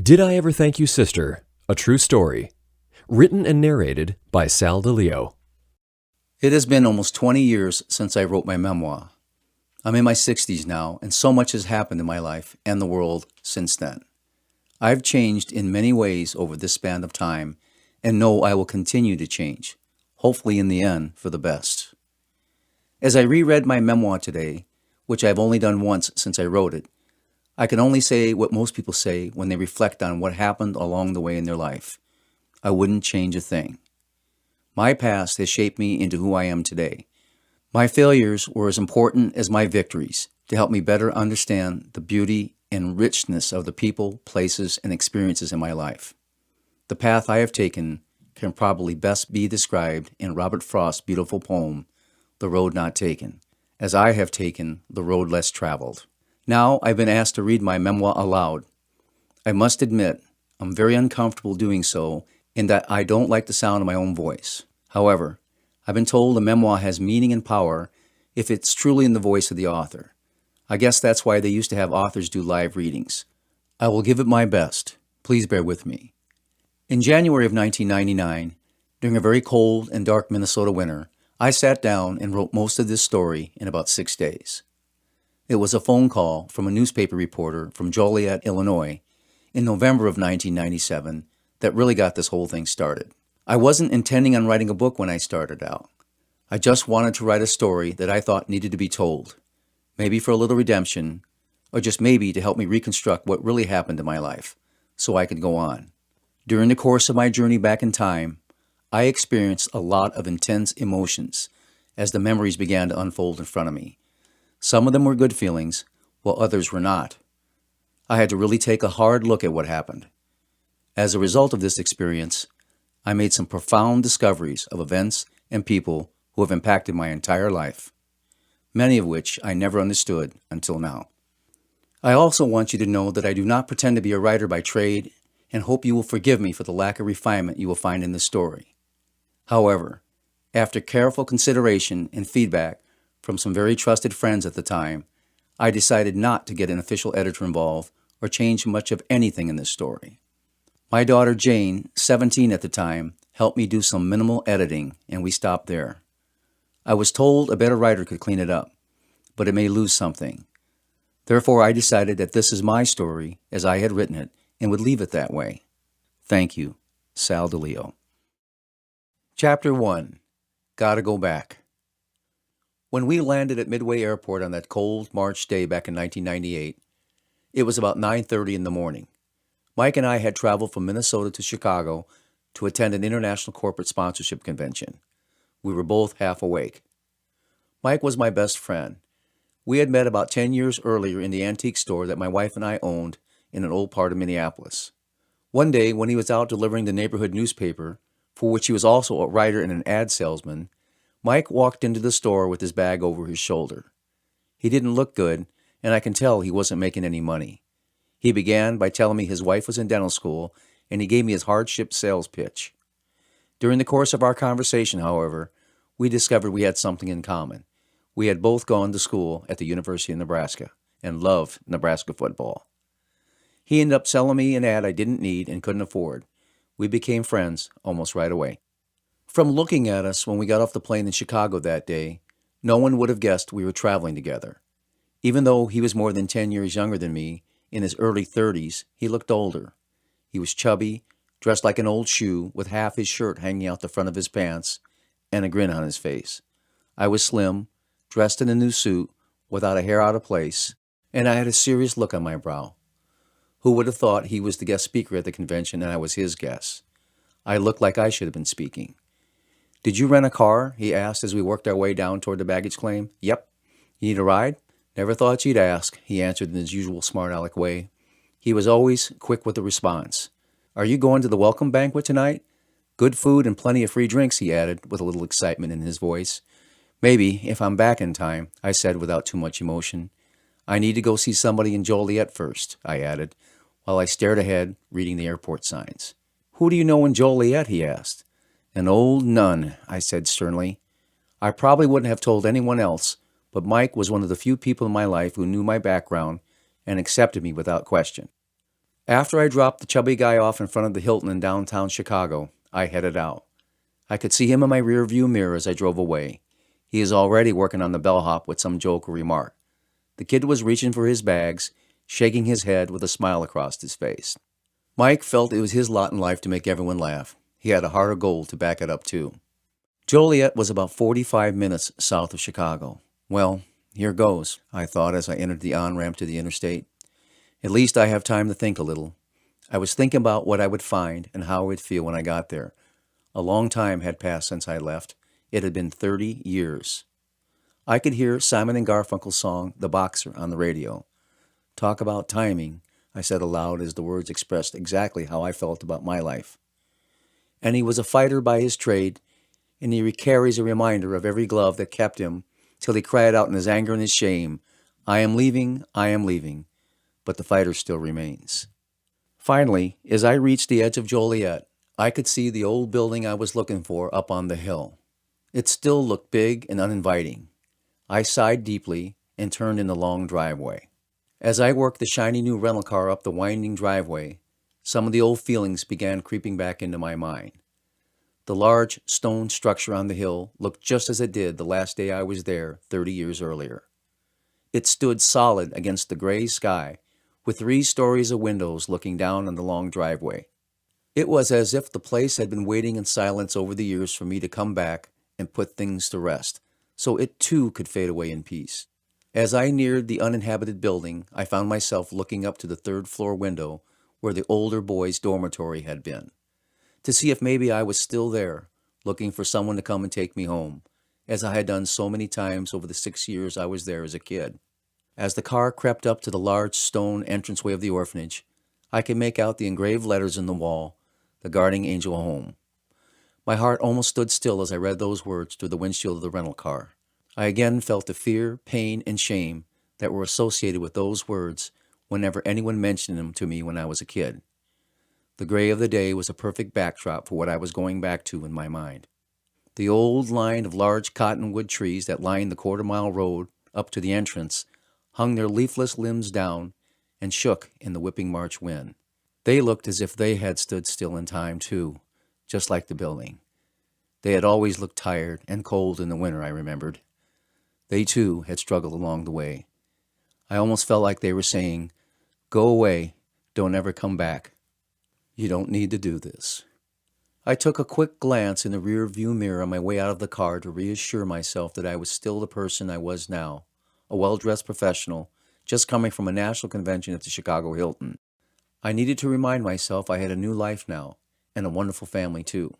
Did I Ever Thank You, Sister? A True Story. Written and narrated by Sal DeLeo. It has been almost 20 years since I wrote my memoir. I'm in my 60s now, and so much has happened in my life and the world since then. I've changed in many ways over this span of time, and know I will continue to change, hopefully in the end for the best. As I reread my memoir today, which I've only done once since I wrote it, I can only say what most people say when they reflect on what happened along the way in their life. I wouldn't change a thing. My past has shaped me into who I am today. My failures were as important as my victories to help me better understand the beauty and richness of the people, places, and experiences in my life. The path I have taken can probably best be described in Robert Frost's beautiful poem, The Road Not Taken, as I have taken the road less traveled. Now I've been asked to read my memoir aloud. I must admit, I'm very uncomfortable doing so in that I don't like the sound of my own voice. However, I've been told a memoir has meaning and power if it's truly in the voice of the author. I guess that's why they used to have authors do live readings. I will give it my best. Please bear with me. In January of 1999, during a very cold and dark Minnesota winter, I sat down and wrote most of this story in about 6 days. It was a phone call from a newspaper reporter from Joliet, Illinois, in November of 1997 that really got this whole thing started. I wasn't intending on writing a book when I started out. I just wanted to write a story that I thought needed to be told, maybe for a little redemption, or just maybe to help me reconstruct what really happened in my life, so I could go on. During the course of my journey back in time, I experienced a lot of intense emotions as the memories began to unfold in front of me. Some of them were good feelings, while others were not. I had to really take a hard look at what happened. As a result of this experience, I made some profound discoveries of events and people who have impacted my entire life, many of which I never understood until now. I also want you to know that I do not pretend to be a writer by trade and hope you will forgive me for the lack of refinement you will find in this story. However, after careful consideration and feedback from some very trusted friends at the time, I decided not to get an official editor involved or change much of anything in this story. My daughter Jane, 17 at the time, helped me do some minimal editing, and we stopped there. I was told a better writer could clean it up, but it may lose something. Therefore, I decided that this is my story as I had written it and would leave it that way. Thank you, Sal DeLeo. Chapter 1. Gotta Go Back. When we landed at Midway Airport on that cold March day back in 1998, it was about 9:30 in the morning. Mike and I had traveled from Minnesota to Chicago to attend an international corporate sponsorship convention. We were both half awake. Mike was my best friend. We had met about 10 years earlier in the antique store that my wife and I owned in an old part of Minneapolis. One day, when he was out delivering the neighborhood newspaper, for which he was also a writer and an ad salesman, Mike walked into the store with his bag over his shoulder. He didn't look good, and I can tell he wasn't making any money. He began by telling me his wife was in dental school, and he gave me his hardship sales pitch. During the course of our conversation, however, we discovered we had something in common. We had both gone to school at the University of Nebraska and loved Nebraska football. He ended up selling me an ad I didn't need and couldn't afford. We became friends almost right away. From looking at us when we got off the plane in Chicago that day, no one would have guessed we were traveling together. Even though he was more than 10 years younger than me, in his early 30s, he looked older. He was chubby, dressed like an old shoe, with half his shirt hanging out the front of his pants, and a grin on his face. I was slim, dressed in a new suit, without a hair out of place, and I had a serious look on my brow. Who would have thought he was the guest speaker at the convention and I was his guest? I looked like I should have been speaking. "Did you rent a car?" he asked as we worked our way down toward the baggage claim. "Yep." "You need a ride?" "Never thought you'd ask," he answered in his usual smart-aleck way. He was always quick with the response. "Are you going to the welcome banquet tonight? Good food and plenty of free drinks," he added, with a little excitement in his voice. "Maybe, if I'm back in time," I said without too much emotion. "I need to go see somebody in Joliet first," I added, while I stared ahead, reading the airport signs. "Who do you know in Joliet?" he asked. "An old nun," I said sternly. I probably wouldn't have told anyone else, but Mike was one of the few people in my life who knew my background and accepted me without question. After I dropped the chubby guy off in front of the Hilton in downtown Chicago, I headed out. I could see him in my rearview mirror as I drove away. He is already working on the bellhop with some joke or remark. The kid was reaching for his bags, shaking his head with a smile across his face. Mike felt it was his lot in life to make everyone laugh. He had a heart of gold to back it up, too. Joliet was about 45 minutes south of Chicago. Well, here goes, I thought as I entered the on-ramp to the interstate. At least I have time to think a little. I was thinking about what I would find and how I would feel when I got there. A long time had passed since I left. It had been 30 years. I could hear Simon and Garfunkel's song, The Boxer, on the radio. Talk about timing, I said aloud as the words expressed exactly how I felt about my life. And he was a fighter by his trade, and he carries a reminder of every glove that kept him till he cried out in his anger and his shame, I am leaving, but the fighter still remains. Finally, as I reached the edge of Joliet, I could see the old building I was looking for up on the hill. It still looked big and uninviting. I sighed deeply and turned in the long driveway. As I worked the shiny new rental car up the winding driveway, some of the old feelings began creeping back into my mind. The large stone structure on the hill looked just as it did the last day I was there 30 years earlier. It stood solid against the gray sky, with 3 stories of windows looking down on the long driveway. It was as if the place had been waiting in silence over the years for me to come back and put things to rest, so it too could fade away in peace. As I neared the uninhabited building, I found myself looking up to the 3rd-floor window where the older boys' dormitory had been, to see if maybe I was still there, looking for someone to come and take me home, as I had done so many times over the 6 years I was there as a kid. As the car crept up to the large stone entranceway of the orphanage, I could make out the engraved letters in the wall, The Guardian Angel Home. My heart almost stood still as I read those words through the windshield of the rental car. I again felt the fear, pain, and shame that were associated with those words whenever anyone mentioned them to me when I was a kid. The gray of the day was a perfect backdrop for what I was going back to in my mind. The old line of large cottonwood trees that lined the quarter-mile road up to the entrance hung their leafless limbs down and shook in the whipping March wind. They looked as if they had stood still in time, too, just like the building. They had always looked tired and cold in the winter, I remembered. They, too, had struggled along the way. I almost felt like they were saying, "Go away, don't ever come back. You don't need to do this." I took a quick glance in the rear view mirror on my way out of the car to reassure myself that I was still the person I was now, a well-dressed professional, just coming from a national convention at the Chicago Hilton. I needed to remind myself I had a new life now, and a wonderful family too.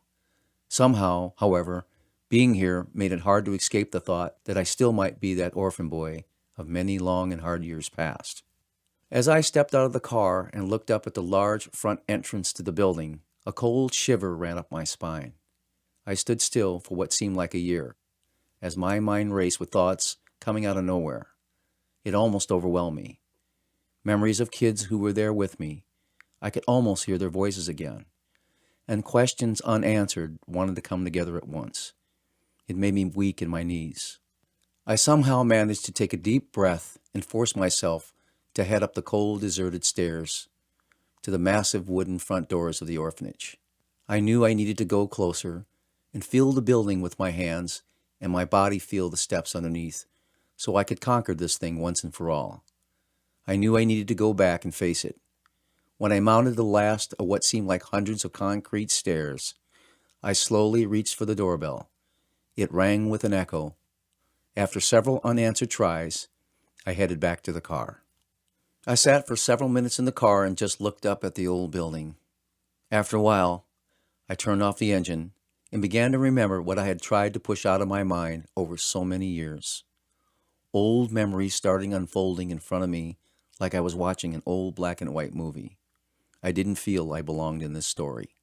Somehow, however, being here made it hard to escape the thought that I still might be that orphan boy of many long and hard years past. As I stepped out of the car and looked up at the large front entrance to the building, a cold shiver ran up my spine. I stood still for what seemed like a year, as my mind raced with thoughts coming out of nowhere. It almost overwhelmed me. Memories of kids who were there with me. I could almost hear their voices again. And questions unanswered wanted to come together at once. It made me weak in my knees. I somehow managed to take a deep breath and force myself to head up the cold, deserted stairs to the massive wooden front doors of the orphanage. I knew I needed to go closer and feel the building with my hands and my body feel the steps underneath so I could conquer this thing once and for all. I knew I needed to go back and face it. When I mounted the last of what seemed like hundreds of concrete stairs, I slowly reached for the doorbell. It rang with an echo. After several unanswered tries, I headed back to the car. I sat for several minutes in the car and just looked up at the old building. After a while, I turned off the engine and began to remember what I had tried to push out of my mind over so many years. Old memories starting unfolding in front of me like I was watching an old black and white movie. I didn't feel I belonged in this story.